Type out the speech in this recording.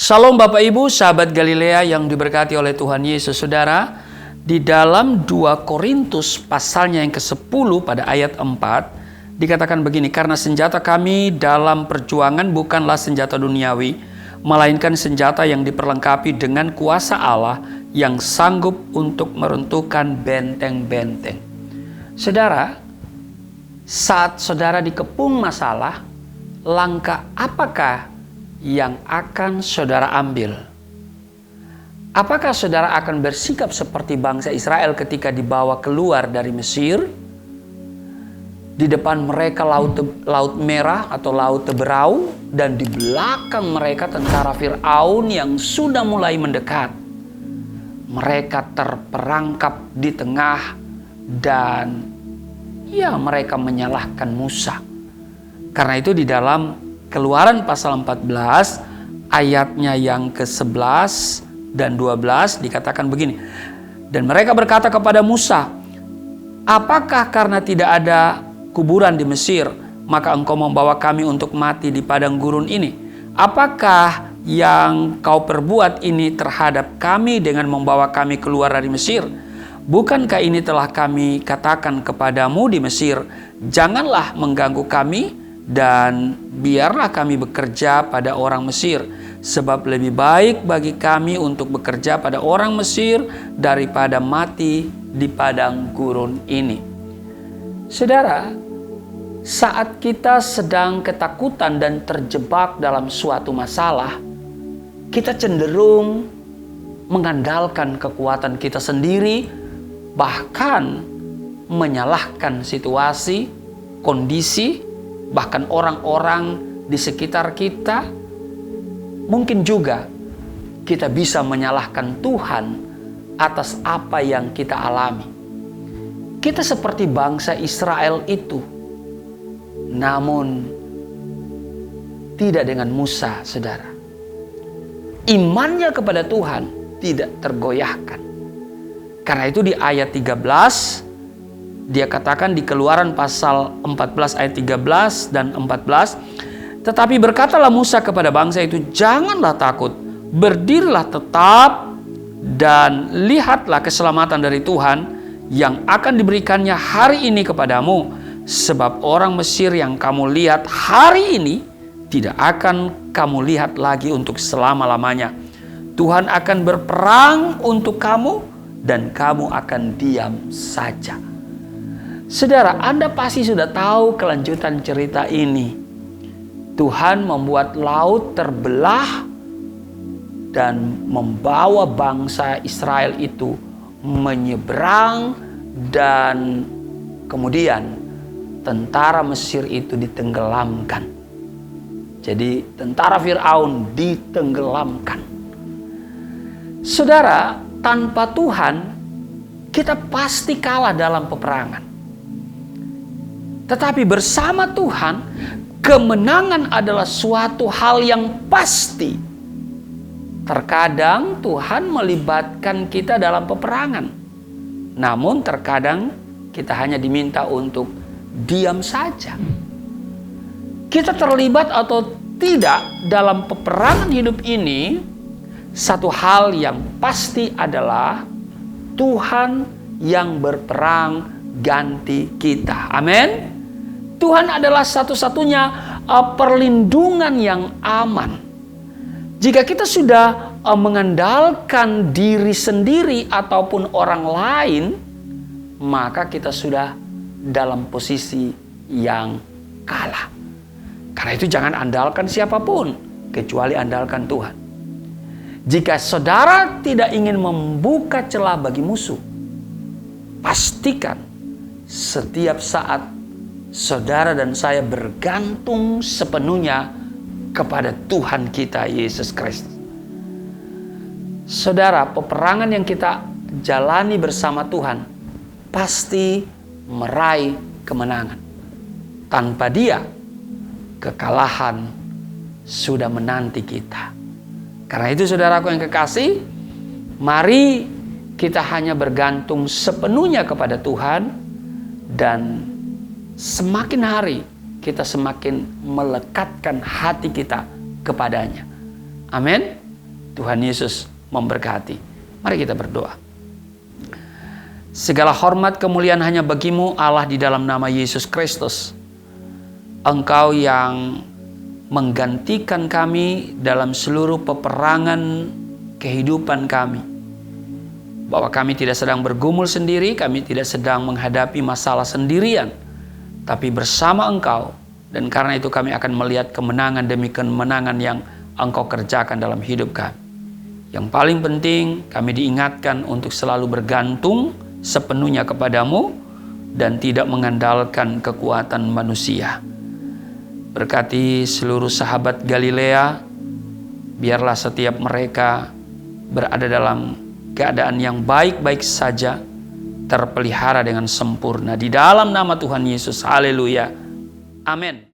Shalom Bapak Ibu, sahabat Galilea yang diberkati oleh Tuhan Yesus. Saudara, di dalam 2 Korintus pasalnya yang ke-10 pada ayat 4 dikatakan begini, karena senjata kami dalam perjuangan bukanlah senjata duniawi, melainkan senjata yang diperlengkapi dengan kuasa Allah yang sanggup untuk meruntuhkan benteng-benteng. Saudara, saat saudara dikepung masalah, langkah apakah yang akan saudara ambil? Apakah saudara akan bersikap seperti bangsa Israel ketika dibawa keluar dari Mesir? Di depan mereka laut merah atau laut Teberau, dan di belakang mereka tentara Firaun yang sudah mulai mendekat. Mereka terperangkap di tengah dan mereka menyalahkan Musa. Karena itu di dalam Keluaran pasal 14 ayatnya yang ke-11 dan 12 dikatakan begini. Dan mereka berkata kepada Musa, apakah karena tidak ada kuburan di Mesir, maka engkau membawa kami untuk mati di padang gurun ini? Apakah yang kau perbuat ini terhadap kami dengan membawa kami keluar dari Mesir? Bukankah ini telah kami katakan kepadamu di Mesir, janganlah mengganggu kami, dan biarlah kami bekerja pada orang Mesir, sebab lebih baik bagi kami untuk bekerja pada orang Mesir daripada mati di padang gurun ini. Saudara, saat kita sedang ketakutan dan terjebak dalam suatu masalah, kita cenderung mengandalkan kekuatan kita sendiri, bahkan menyalahkan situasi, kondisi, bahkan orang-orang di sekitar kita. Mungkin juga kita bisa menyalahkan Tuhan atas apa yang kita alami. Kita seperti bangsa Israel itu, namun tidak dengan Musa, saudara. Imannya kepada Tuhan tidak tergoyahkan. Karena itu di ayat 13 dia katakan di Keluaran pasal 14 ayat 13 dan 14, tetapi berkatalah Musa kepada bangsa itu, janganlah takut, berdirilah tetap dan lihatlah keselamatan dari Tuhan yang akan diberikannya hari ini kepadamu, sebab orang Mesir yang kamu lihat hari ini tidak akan kamu lihat lagi untuk selama-lamanya. Tuhan akan berperang untuk kamu dan kamu akan diam saja. Saudara, Anda pasti sudah tahu kelanjutan cerita ini. Tuhan membuat laut terbelah dan membawa bangsa Israel itu menyeberang, dan kemudian tentara Mesir itu ditenggelamkan. Jadi tentara Firaun ditenggelamkan. Saudara, tanpa Tuhan kita pasti kalah dalam peperangan. Tetapi bersama Tuhan, kemenangan adalah suatu hal yang pasti. Terkadang Tuhan melibatkan kita dalam peperangan, namun terkadang kita hanya diminta untuk diam saja. Kita terlibat atau tidak dalam peperangan hidup ini, satu hal yang pasti adalah Tuhan yang berperang ganti kita. Amin. Tuhan adalah satu-satunya perlindungan yang aman. Jika kita sudah mengandalkan diri sendiri ataupun orang lain, maka kita sudah dalam posisi yang kalah. Karena itu jangan andalkan siapapun, kecuali andalkan Tuhan. Jika saudara tidak ingin membuka celah bagi musuh, pastikan setiap saat saudara dan saya bergantung sepenuhnya kepada Tuhan kita Yesus Kristus. Saudara, peperangan yang kita jalani bersama Tuhan pasti meraih kemenangan. Tanpa Dia, kekalahan sudah menanti kita. Karena itu saudaraku yang kekasih, mari kita hanya bergantung sepenuhnya kepada Tuhan, dan semakin hari kita semakin melekatkan hati kita kepadanya. Amin. Tuhan Yesus memberkati. Mari kita berdoa. Segala hormat kemuliaan hanya bagimu Allah di dalam nama Yesus Kristus. Engkau yang menggantikan kami dalam seluruh peperangan kehidupan kami. Bahwa kami tidak sedang bergumul sendiri, kami tidak sedang menghadapi masalah sendirian. Tapi bersama Engkau, dan karena itu kami akan melihat kemenangan demi kemenangan yang Engkau kerjakan dalam hidup kami. Yang paling penting, kami diingatkan untuk selalu bergantung sepenuhnya kepadamu dan tidak mengandalkan kekuatan manusia. Berkati seluruh sahabat Galilea, biarlah setiap mereka berada dalam keadaan yang baik-baik saja, terpelihara dengan sempurna. Di dalam nama Tuhan Yesus, haleluya, amin.